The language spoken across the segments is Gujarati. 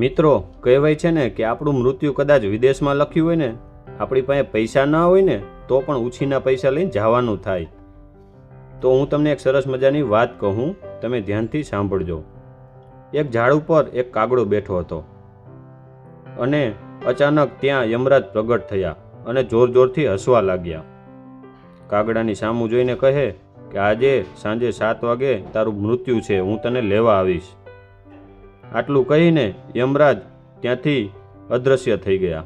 મિત્રો, કહેવાય છે ને કે આપણું મૃત્યુ કદાચ વિદેશમાં લખ્યું હોય ને, આપણી પાસે પૈસા ના હોય ને તો પણ ઉછીના પૈસા લઈને જવાનું થાય. તો હું તમને એક સરસ મજાની વાત કહું, તમે ધ્યાનથી સાંભળજો. એક ઝાડ ઉપર એક કાગડો બેઠો હતો અને અચાનક ત્યાં યમરાજ પ્રગટ થયા અને જોર જોરથી હસવા લાગ્યા. કાગડાની સામું જોઈને કહે કે આજે સાંજે 7 વાગે તારું મૃત્યુ છે, હું તને લેવા આવીશ. આટલું કહીને યમરાજ ત્યાંથી અદૃશ્ય થઈ ગયા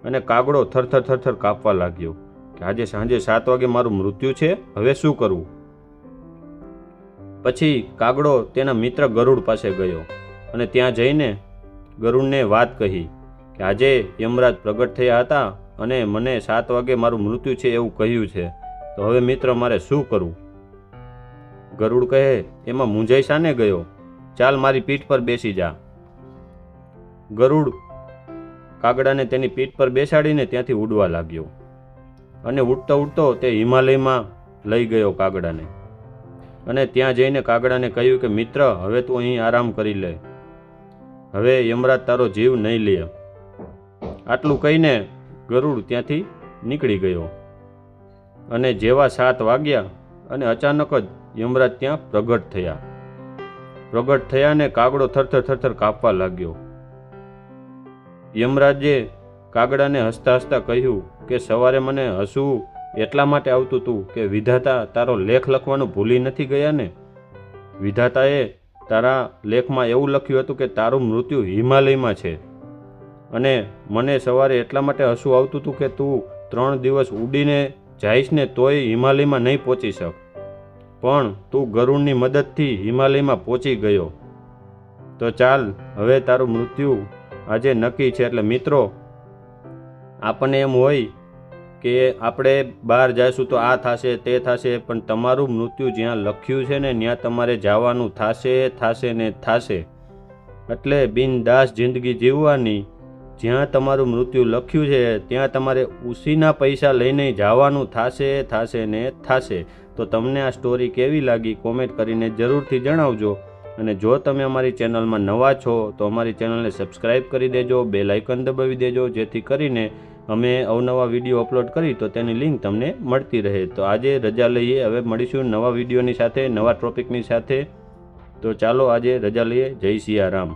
અને કાગડો થરથર થરથર કાપવા લાગ્યો કે આજે સાંજે 7 વાગે મારું મૃત્યુ છે, હવે શું કરવું? પછી કાગડો તેના મિત્ર ગરુડ પાસે ગયો અને ત્યાં જઈને ગરુડને વાત કહી કે આજે યમરાજ પ્રગટ થયા હતા અને મને 7 વાગે મારું મૃત્યુ છે એવું કહ્યું છે, તો હવે મિત્ર મારે શું કરવું? ગરુડ કહે એમાં મૂંઝાઈ શાને ગયો, ચાલ મારી પીઠ પર બેસી જા. ગરુડ કાગડાને તેની પીઠ પર બેસાડીને ત્યાંથી ઉડવા લાગ્યો અને ઉડતો ઉડતો તે હિમાલયમાં લઈ ગયો કાગડાને. અને ત્યાં જઈને કાગડાને કહ્યું કે મિત્ર, હવે તું અહીં આરામ કરી લે, હવે યમરાજ તારો જીવ નહીં લે. આટલું કહીને ગરુડ ત્યાંથી નીકળી ગયો અને જેવા 7 વાગ્યા અને અચાનક જ યમરાજ ત્યાં પ્રગટ થયા. પ્રગટ થયા ને કાગડો થરથર થરથર કાપવા લાગ્યો. યમરાજે કાગડાને હસતા હસતા કહ્યું કે સવારે મને હસવું એટલા માટે આવતું હતું કે વિધાતા તારો લેખ લખવાનું ભૂલી નથી ગયા ને. વિધાતાએ તારા લેખમાં એવું લખ્યું હતું કે તારું મૃત્યુ હિમાલયમાં છે અને મને સવારે એટલા માટે હસવું આવતું હતું કે તું 3 દિવસ ઉડીને જઈશ ને તોય હિમાલયમાં નહીં પહોંચી શક, પણ તું ગરુડની મદદથી હિમાલયમાં પહોંચી ગયો. તો ચાલ હવે તારું મૃત્યુ આજે નક્કી છે. એટલે મિત્રો, આપણને એમ હોય કે આપણે બહાર જઈશું તો આ થશે તે થશે, પણ તમારું મૃત્યુ જ્યાં લખ્યું છે ને ત્યાં તમારે જવાનું થશે ને થશે. એટલે બિનદાસ જિંદગી જીવવાની. જ્યાં તમારું મૃત્યુ લખ્યું છે ત્યાં તમારે ઉસીના પૈસા લઈને જવાનું થશે ને થશે. તો તમને આ સ્ટોરી કેવી લાગી કોમેન્ટ કરીને જરૂરથી જણાવજો. અને જો તમે અમારી ચેનલમાં નવા છો તો અમારી ચેનલને સબસ્ક્રાઈબ કરી દેજો, બેલ આઇકન દબાવી દેજો, જેથી કરીને અમે અવનવા વિડીયો અપલોડ કરી તો તેની લિંક તમને મળતી રહે. તો આજે રજા લઈએ, હવે મળીશું નવા વિડીયોની સાથે, નવા ટોપિકની સાથે. તો ચાલો આજે રજા લઈએ. જય સિયારામ.